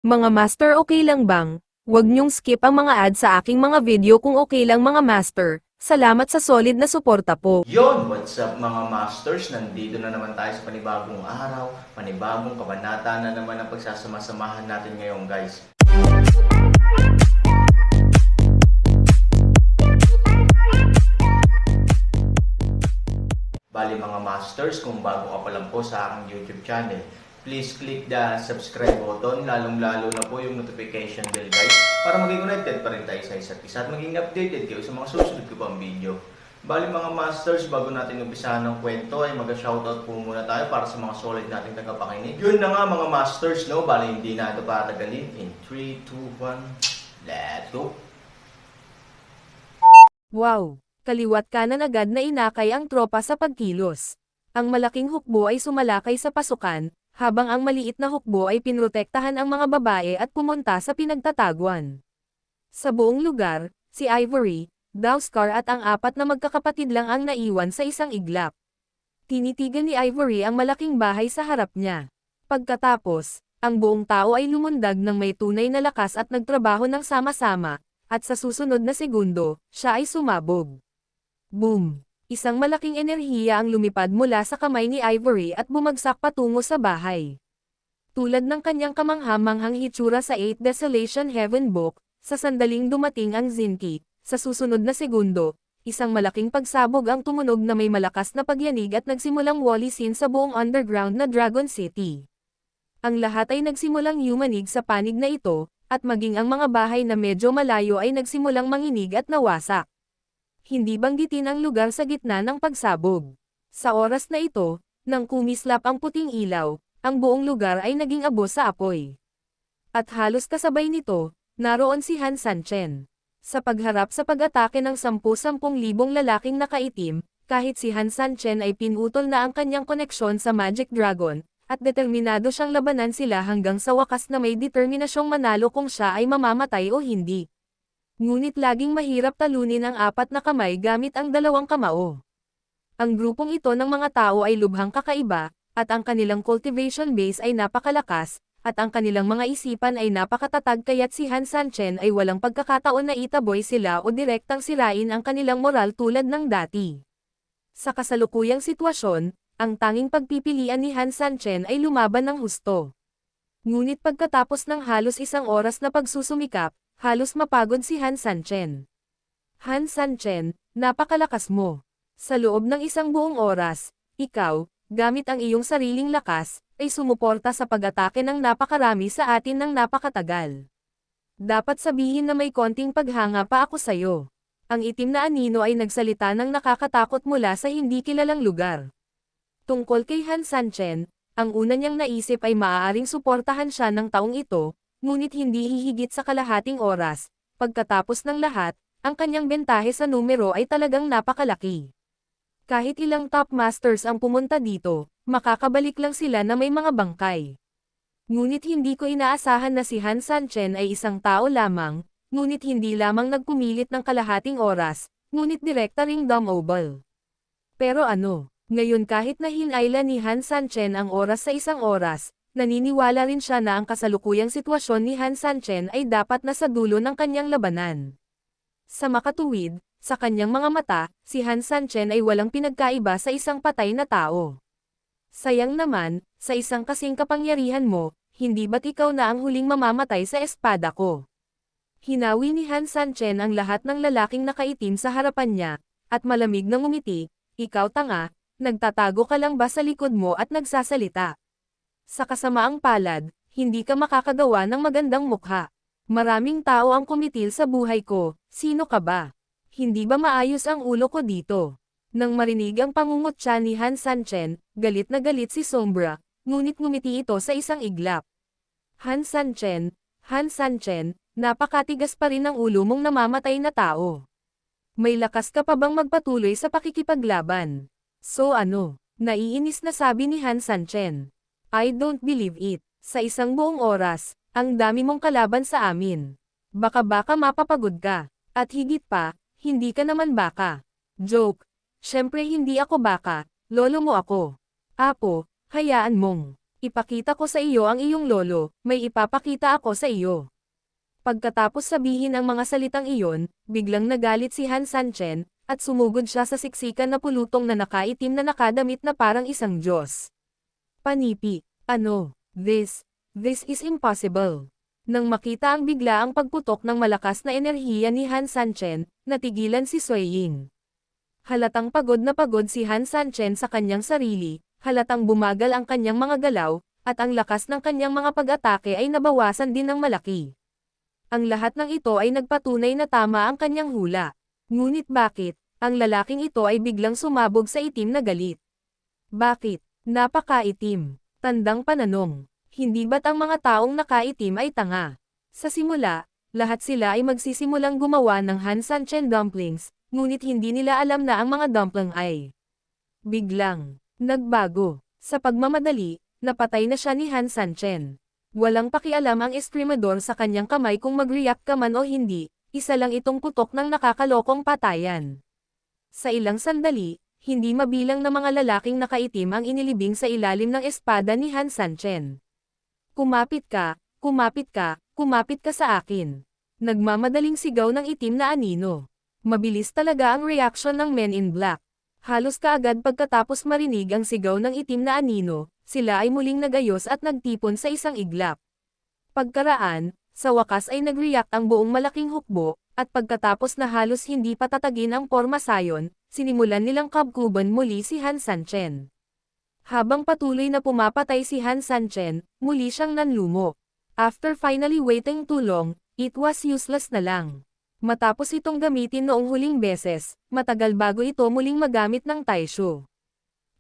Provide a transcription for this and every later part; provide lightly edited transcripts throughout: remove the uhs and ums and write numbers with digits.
Mga master, okay lang bang? Huwag niyong skip ang mga ad sa aking mga video kung okay lang mga master. Salamat sa solid na suporta po. Yon, what's up mga masters? Nandito na naman tayo sa panibagong araw, panibagong kabanata na naman ang pagsasama-samahan natin ngayon guys. Bali mga masters, kung bago ka pa lang po sa aking YouTube channel, please click the subscribe button, lalong-lalo na po yung notification bell guys, para maging connected pa rin tayo sa isa't isa at maging updated kayo sa mga susunod ko pang video. Bali mga masters, bago natin umpisahan ng kwento ay mag-shoutout po muna tayo para sa mga solid nating tagapakinig. Yun na nga mga masters, no? Bali hindi na ito patagalin. In 3, 2, 1, let's go! Wow! Kaliwat kanan agad na inakay ang tropa sa pagkilos. Ang malaking hukbo ay sumalakay sa pasukan, habang ang maliit na hukbo ay pinrotektahan ang mga babae at pumunta sa pinagtataguan. Sa buong lugar, si Ivory, Dowskar at ang apat na magkakapatid lang ang naiwan sa isang iglap. Tinitigan ni Ivory ang malaking bahay sa harap niya. Pagkatapos, ang buong tao ay lumundag ng may tunay na lakas at nagtrabaho ng sama-sama, at sa susunod na segundo, siya ay sumabog. Boom! Isang malaking enerhiya ang lumipad mula sa kamay ni Ivory at bumagsak patungo sa bahay. Tulad ng kanyang kamangha-manghang hitsura sa 8 Desolation Heaven Book, sa sandaling dumating ang Zinki, sa susunod na segundo, isang malaking pagsabog ang tumunog na may malakas na pagyanig at nagsimulang wally scene sa buong underground na Dragon City. Ang lahat ay nagsimulang yumanig sa panig na ito, at maging ang mga bahay na medyo malayo ay nagsimulang manginig at nawasak. Hindi banggitin ang lugar sa gitna ng pagsabog. Sa oras na ito, nang kumislap ang puting ilaw, ang buong lugar ay naging abo sa apoy. At halos kasabay nito, naroon si Han Sanchen. Sa pagharap sa pag-atake ng 10,000 lalaking nakaitim, kahit si Han Sanchen ay pinutol na ang kanyang koneksyon sa Magic Dragon, at determinado siyang labanan sila hanggang sa wakas na may determinasyong manalo kung siya ay mamamatay o hindi. Ngunit laging mahirap talunin ang apat na kamay gamit ang dalawang kamao. Ang grupong ito ng mga tao ay lubhang kakaiba, at ang kanilang cultivation base ay napakalakas, at ang kanilang mga isipan ay napakatatag kaya't si Han Sanchen ay walang pagkakataon na itaboy sila o direktang sirain ang kanilang moral tulad ng dati. Sa kasalukuyang sitwasyon, ang tanging pagpipilian ni Han Sanchen ay lumaban ng husto. Ngunit pagkatapos ng halos isang oras na pagsusumikap, halos mapagod si Han Sanchen. Han Sanchen, napakalakas mo. Sa loob ng isang buong oras, ikaw, gamit ang iyong sariling lakas, ay sumuporta sa pag-atake ng napakarami sa atin ng napakatagal. Dapat sabihin na may konting paghanga pa ako sa'yo. Ang itim na anino ay nagsalita ng nakakatakot mula sa hindi kilalang lugar. Tungkol kay Han Sanchen, ang una niyang naisip ay maaaring suportahan siya ng taong ito, ngunit hindi hihigit sa kalahating oras. Pagkatapos ng lahat, ang kanyang bentahe sa numero ay talagang napakalaki. Kahit ilang top masters ang pumunta dito, makakabalik lang sila na may mga bangkay. Ngunit hindi ko inaasahan na si Han Sanchen ay isang tao lamang, ngunit hindi lamang nagpumilit ng kalahating oras, ngunit direkta ring dumobble. Pero ano, ngayon kahit na hinayla ni Han Sanchen ang oras sa isang oras, naniniwala rin siya na ang kasalukuyang sitwasyon ni Han Sanchen ay dapat nasa dulo ng kanyang labanan. Sa makatuwid, sa kanyang mga mata, si Han Sanchen ay walang pinagkaiba sa isang patay na tao. Sayang naman, sa isang kasing kapangyarihan mo, hindi ba't ikaw na ang huling mamamatay sa espada ko? Hinawi ni Han Sanchen ang lahat ng lalaking nakaitim sa harapan niya, at malamig na ngumiti, ikaw tanga, nagtatago ka lang ba sa likod mo at nagsasalita? Sa kasamaang palad, hindi ka makakagawa ng magandang mukha. Maraming tao ang kumitil sa buhay ko, sino ka ba? Hindi ba maayos ang ulo ko dito? Nang marinig ang pangungutya ni Han Sanchen, galit na galit si Sombra, ngunit ngumiti ito sa isang iglap. Han Sanchen, napakatigas pa rin ang ulo mong namamatay na tao. May lakas ka pa bang magpatuloy sa pakikipaglaban? So ano? Naiinis na sabi ni Han Sanchen. I don't believe it. Sa isang buong oras, ang dami mong kalaban sa amin. Baka mapapagod ka. At higit pa, hindi ka naman baka. Joke. Siyempre hindi ako baka, lolo mo ako. Apo, hayaan mong. Ipakita ko sa iyo ang iyong lolo, may ipapakita ako sa iyo. Pagkatapos sabihin ang mga salitang iyon, biglang nagalit si Han Sanchen, at sumugod siya sa siksikan na pulutong na nakaitim na nakadamit na parang isang Diyos. Panipi, ano, this is impossible. Nang makita ang biglaang pagputok ng malakas na enerhiya ni Han Sanchen, natigilan si Sui Ying. Halatang pagod na pagod si Han Sanchen sa kanyang sarili, halatang bumagal ang kanyang mga galaw, at ang lakas ng kanyang mga pag-atake ay nabawasan din ng malaki. Ang lahat ng ito ay nagpatunay na tama ang kanyang hula. Ngunit bakit, ang lalaking ito ay biglang sumabog sa itim na galit? Bakit? Napakaitim. Tandang pananong. Hindi ba't ang mga taong nakaitim ay tanga? Sa simula, lahat sila ay magsisimulang gumawa ng Han Sanchen dumplings, ngunit hindi nila alam na ang mga dumpling ay biglang nagbago. Sa pagmamadali, napatay na siya ni Han Sanchen. Walang pakialam ang eskrimador sa kanyang kamay kung mag-react ka man o hindi, isa lang itong putok ng nakakalokong patayan. Sa ilang sandali, hindi mabilang na mga lalaking nakaitim ang inilibing sa ilalim ng espada ni Han Sanchen. Kumapit ka, kumapit ka, kumapit ka sa akin. Nagmamadaling sigaw ng itim na anino. Mabilis talaga ang reaksyon ng Men in Black. Halos kaagad pagkatapos marinig ang sigaw ng itim na anino, sila ay muling nagayos at nagtipon sa isang iglap. Pagkaraan, sa wakas ay nag-react ang buong malaking hukbo, at pagkatapos na halos hindi patatagin ang porma sayon, sinimulan nilang kabkuban muli si Han Sanchen. Habang patuloy na pumapatay si Han Sanchen, muli siyang nanlumo. After finally waiting too long, it was useless na lang. Matapos itong gamitin noong huling beses, matagal bago ito muling magamit ng Taisho.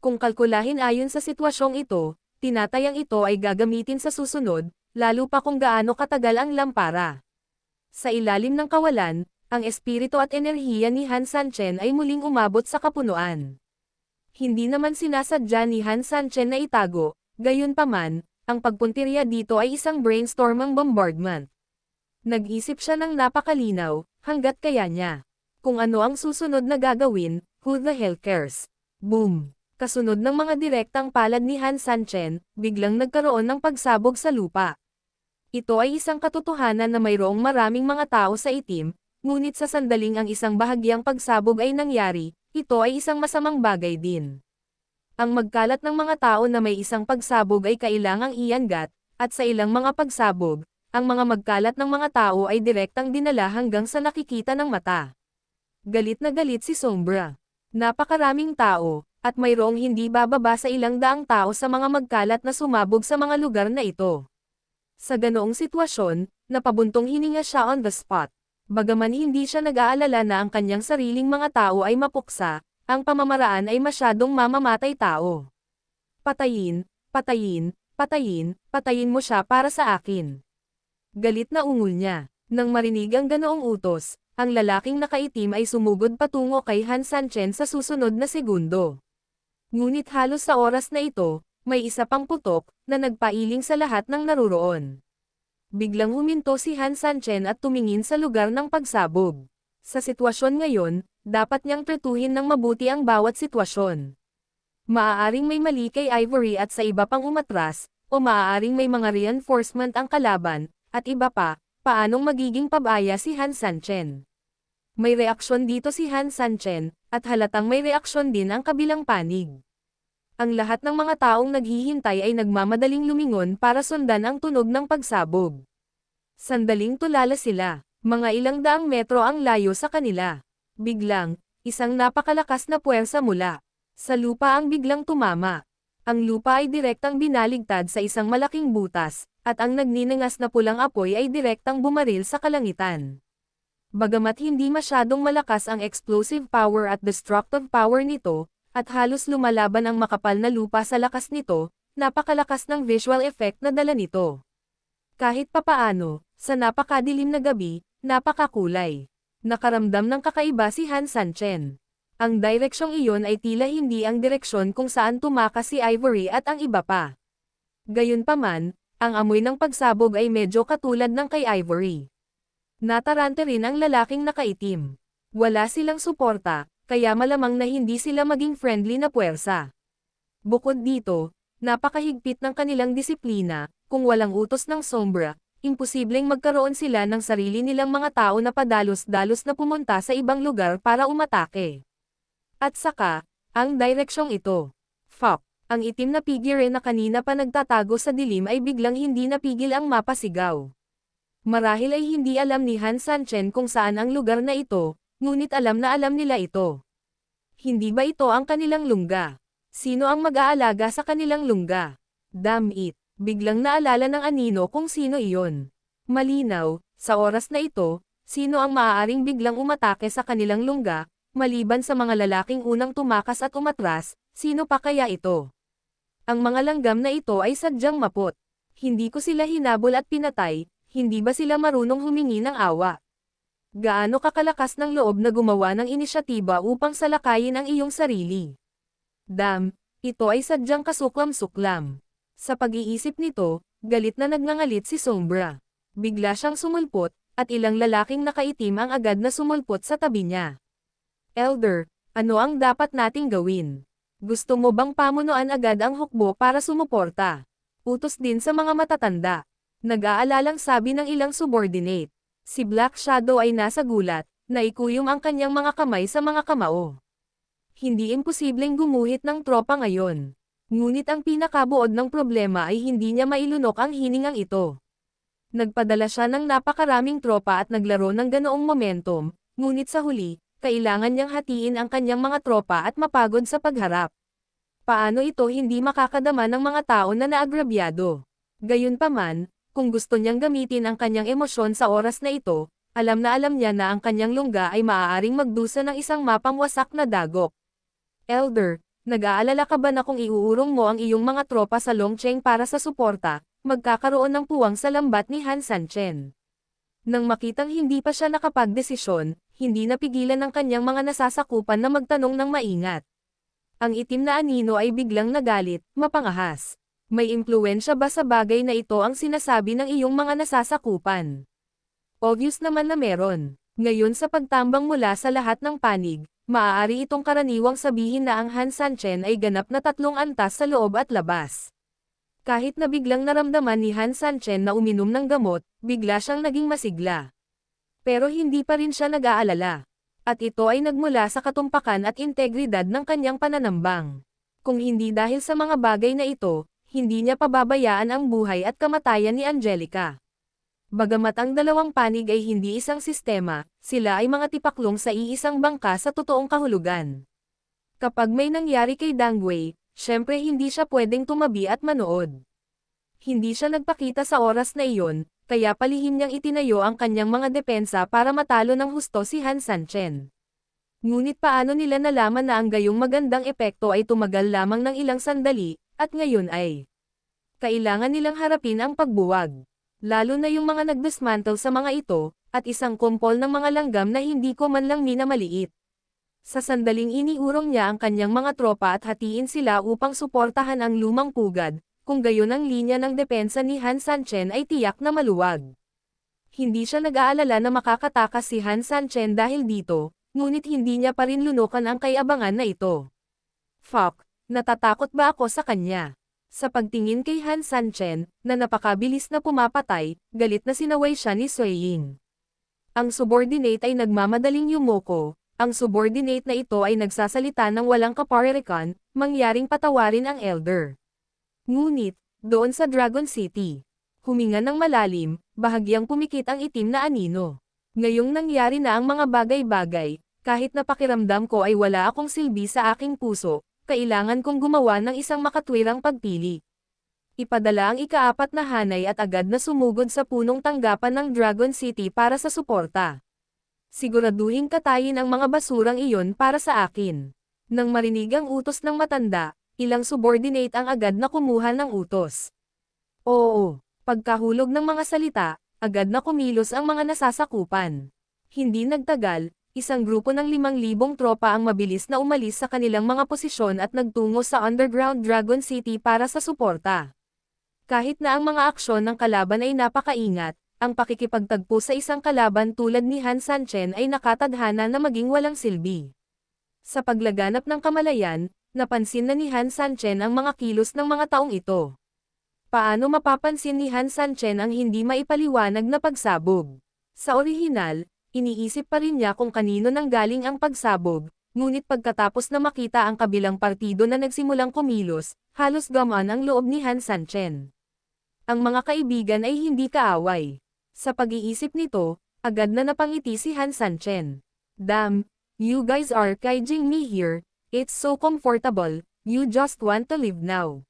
Kung kalkulahin ayon sa sitwasyong ito, tinatayang ito ay gagamitin sa susunod, lalo pa kung gaano katagal ang lampara. Sa ilalim ng kawalan, ang espiritu at enerhiya ni Han Sanchen ay muling umabot sa kapunuan. Hindi naman sinasadya ni Han Sanchen na itago, gayunpaman, ang pagpuntirya dito ay isang brainstorming bombardment. Nag-isip siya ng napakalinaw, hanggat kaya niya. Kung ano ang susunod na gagawin, who the hell cares? Boom! Kasunod ng mga direktang palad ni Han Sanchen, biglang nagkaroon ng pagsabog sa lupa. Ito ay isang katotohanan na mayroong maraming mga tao sa itim, ngunit sa sandaling ang isang bahagyang pagsabog ay nangyari, ito ay isang masamang bagay din. Ang magkalat ng mga tao na may isang pagsabog ay kailangang iangat, at sa ilang mga pagsabog, ang mga magkalat ng mga tao ay direktang dinala hanggang sa nakikita ng mata. Galit na galit si Sombra. Napakaraming tao, at mayroong hindi bababa sa ilang daang tao sa mga magkalat na sumabog sa mga lugar na ito. Sa ganoong sitwasyon, napabuntong hininga siya on the spot. Bagaman hindi siya nag-aalala na ang kanyang sariling mga tao ay mapuksa, ang pamamaraan ay masyadong mamamatay tao. Patayin, patayin, patayin, patayin mo siya para sa akin. Galit na ungol niya. Nang marinig ang ganoong utos, ang lalaking nakaitim ay sumugod patungo kay Han Sanchen sa susunod na segundo. Ngunit halos sa oras na ito, may isa pang putok, na nagpailing sa lahat ng naruroon. Biglang huminto si Han Sanchen at tumingin sa lugar ng pagsabog. Sa sitwasyon ngayon, dapat niyang tretuhin ng mabuti ang bawat sitwasyon. Maaaring may mali kay Ivory at sa iba pang umatras, o maaaring may mga reinforcement ang kalaban, at iba pa, paanong magiging pabaya si Han Sanchen. May reaksyon dito si Han Sanchen, at halatang may reaksyon din ang kabilang panig. Ang lahat ng mga taong naghihintay ay nagmamadaling lumingon para sundan ang tunog ng pagsabog. Sandaling tulala sila, mga ilang daang metro ang layo sa kanila. Biglang, isang napakalakas na puwersa mula sa lupa ang biglang tumama. Ang lupa ay direktang binaligtad sa isang malaking butas, at ang nagninangas na pulang apoy ay direktang bumaril sa kalangitan. Bagamat hindi masyadong malakas ang explosive power at destructive power nito, at halos lumalaban ang makapal na lupa sa lakas nito, napakalakas ng visual effect na dala nito. Kahit papaano, sa napakadilim na gabi, napakakulay. Nakaramdam ng kakaiba si Han Sanchen. Ang direksyong iyon ay tila hindi ang direksyon kung saan tumakas si Ivory at ang iba pa. Gayunpaman, ang amoy ng pagsabog ay medyo katulad ng kay Ivory. Natarante rin ang lalaking nakaitim. Wala silang suporta, kaya malamang na hindi sila maging friendly na puwersa. Bukod dito, Napakahigpit ng kanilang disiplina, kung walang utos ng Sombra, imposibleng magkaroon sila ng sarili nilang mga tao na padalos-dalos na pumunta sa ibang lugar para umatake. At saka, ang direksyong ito. Fuck! Ang itim na figure na kanina pa nagtatago sa dilim ay biglang hindi napigil ang mapasigaw. Marahil ay hindi alam ni Han Sanchen kung saan ang lugar na ito, ngunit alam na alam nila ito. Hindi ba ito ang kanilang lungga? Sino ang mag-aalaga sa kanilang lungga? Damn it! Biglang naalala ng anino kung sino iyon. Malinaw, sa oras na ito, sino ang maaaring biglang umatake sa kanilang lungga, maliban sa mga lalaking unang tumakas at umatras, sino pa kaya ito? Ang mga langgam na ito ay sadyang mapot. Hindi ko sila hinabol at pinatay, hindi ba sila marunong humingi ng awa? Gaano kakalakas ng loob na gumawa ng inisyatiba upang salakayin ang iyong sarili? Damn, ito ay sadyang kasuklam-suklam. Sa pag-iisip nito, galit na nagngangalit si Sombra. Bigla siyang sumulpot, at ilang lalaking nakaitim ang agad na sumulpot sa tabi niya. Elder, ano ang dapat nating gawin? Gusto mo bang pamunuan agad ang hukbo para sumuporta? Utos din sa mga matatanda. Nag-aalalang sabi ng ilang subordinate. Si Black Shadow ay nasa gulat, naikuyom ang kanyang mga kamay sa mga kamao. Hindi imposibleng gumuhit ng tropa ngayon. Ngunit ang pinakabuod ng problema ay hindi niya mailunok ang hiningang ito. Nagpadala siya ng napakaraming tropa at naglaro ng ganoong momentum, ngunit sa huli, kailangan niyang hatiin ang kanyang mga tropa at mapagod sa pagharap. Paano ito hindi makakadama ng mga tao na naagrabyado? Gayunpaman, kung gusto niyang gamitin ang kanyang emosyon sa oras na ito, alam niya na ang kanyang lungga ay maaaring magdusa ng isang mapang wasak na dagok. Elder, nag-aalala ka ba na kung iuurong mo ang iyong mga tropa sa Longcheng para sa suporta, magkakaroon ng puwang sa lambat ni Han Sanchen? Nang makitang hindi pa siya nakapagdesisyon, hindi napigilan ng kanyang mga nasasakupan na magtanong ng maingat. Ang itim na anino ay biglang nagalit, mapangahas. May impluwensya ba sa bagay na ito ang sinasabi ng iyong mga nasasakupan? Obvious naman na meron. Ngayon sa pagtambang mula sa lahat ng panig, maaari itong karaniwang sabihin na ang Han Sanchen ay ganap na 3 antas sa loob at labas. Kahit na biglang naramdaman ni Han Sanchen na uminom ng gamot, bigla siyang naging masigla. Pero hindi pa rin siya nag-aalala. At ito ay nagmula sa katumpakan at integridad ng kanyang pananambang. Kung hindi dahil sa mga bagay na ito, hindi niya pababayaan ang buhay at kamatayan ni Angelica. Bagamat ang dalawang panig ay hindi isang sistema, sila ay mga tipaklong sa iisang bangka sa totoong kahulugan. Kapag may nangyari kay Dang Wei, syempre hindi siya pwedeng tumabi at manood. Hindi siya nagpakita sa oras na iyon, kaya palihim niyang itinayo ang kanyang mga depensa para matalo ng husto si Han Sanchen. Ngunit paano nila nalaman na ang gayong magandang epekto ay tumagal lamang ng ilang sandali, at ngayon ay kailangan nilang harapin ang pagbuwag. Lalo na yung mga nagdismantle sa mga ito, at isang kumpol ng mga langgam na hindi ko man lang minamaliit. Sa sandaling iniurong niya ang kanyang mga tropa at hatiin sila upang suportahan ang lumang pugad, kung gayon ang linya ng depensa ni Han Sanchen ay tiyak na maluwag. Hindi siya nag-aalala na makakatakas si Han Sanchen dahil dito, ngunit hindi niya pa rin lunukan ang kayabangan na ito. Fuck, natatakot ba ako sa kanya? Sa pagtingin kay Han Sanchen, na napakabilis na pumapatay, galit na sinaway siya ni Sui Ying. Ang subordinate ay nagmamadaling yumoko, ang subordinate na ito ay nagsasalita ng walang kaparerikan, mangyaring patawarin ang elder. Ngunit, doon sa Dragon City, huminga ng malalim, bahagyang pumikit ang itim na anino. Ngayong nangyari na ang mga bagay-bagay, kahit na pakiramdam ko ay wala akong silbi sa aking puso, kailangan kong gumawa ng isang makatwirang pagpili. Ipadala ang ika-4 na hanay at agad na sumugod sa punong tanggapan ng Dragon City para sa suporta. Siguraduhin katayin ang mga basurang iyon para sa akin. Nang marinig ang utos ng matanda, ilang subordinate ang agad na kumuha ng utos. Oo, pagkahulog ng mga salita, agad na kumilos ang mga nasasakupan. Hindi nagtagal, isang grupo ng 5,000 tropa ang mabilis na umalis sa kanilang mga posisyon at nagtungo sa underground Dragon City para sa suporta. Kahit na ang mga aksyon ng kalaban ay napakaingat, ang pakikipagtagpo sa isang kalaban tulad ni Han Sanchen ay nakatadhana na maging walang silbi. Sa paglaganap ng kamalayan, Napansin na ni Han Sanchen ang mga kilos ng mga taong ito. Paano mapapansin ni Han Sanchen ang hindi maipaliwanag na pagsabog? Sa orihinal, iniisip pa rin niya kung kanino nanggaling ang pagsabog, ngunit pagkatapos na makita ang kabilang partido na nagsimulang kumilos, halos gamaan ang loob ni Han Sanchen. Ang mga kaibigan ay hindi kaaway. Sa pag-iisip nito, agad na napangiti si Han Sanchen. Damn, you guys are caging me here, it's so comfortable, you just want to live now.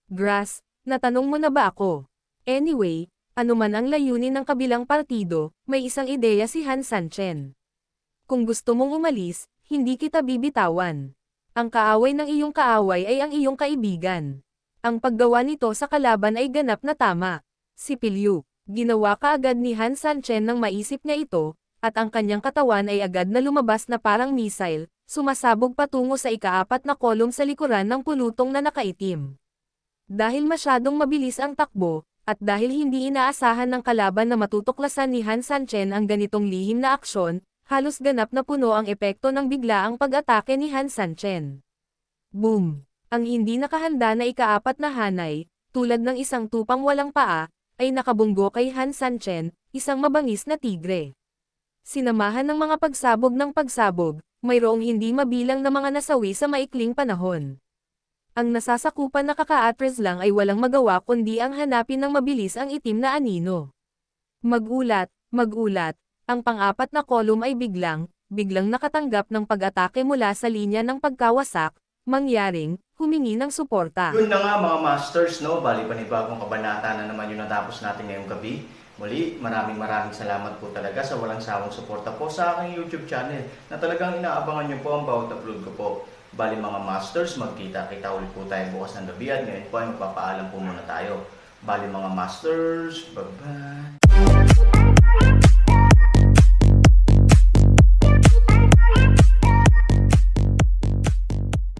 Grass, natanong mo na ba ako? Anyway, ano man ang layunin ng kabilang partido, may isang ideya si Han Sanchen. Kung gusto mong umalis, hindi kita bibitawan. Ang kaaway ng iyong kaaway ay ang iyong kaibigan. Ang paggawa nito sa kalaban ay ganap na tama. Si Pilyu, ginawa kaagad ni Han Sanchen nang maisip niya ito, at ang kanyang katawan ay agad na lumabas na parang missile, sumasabog patungo sa ika-4 na kolum sa likuran ng pulutong na nakaitim. Dahil masyadong mabilis ang takbo, at dahil hindi inaasahan ng kalaban na matutuklasan ni Han Sanchen ang ganitong lihim na aksyon, halos ganap na puno ang epekto ng biglaang pag-atake ni Han Sanchen. Boom! Ang hindi nakahanda na ika-4 na hanay, tulad ng isang tupang walang paa, ay nakabunggo kay Han Sanchen, isang mabangis na tigre. Sinamahan ng mga pagsabog ng pagsabog, mayroong hindi mabilang na mga nasawi sa maikling panahon. Ang nasasakupan na kaka-atres lang ay walang magawa kundi ang hanapin ng mabilis ang itim na anino. Magulat, ang pang-4 na kolum ay biglang nakatanggap ng pag-atake mula sa linya ng pagkawasak, mangyaring, humingi ng suporta. Yun na nga mga masters, no? Bali panibagong kabanata na naman yung natapos natin ngayong gabi. Muli, maraming salamat po talaga sa walang sawang suporta po sa aking YouTube channel na talagang inaabangan nyo po ang bawat upload ko po. Bali mga masters, magkita-kita ulit po tayo bukas ng gabi at ngayon po ay magpapaalam po muna tayo. Bali mga masters, bye-bye!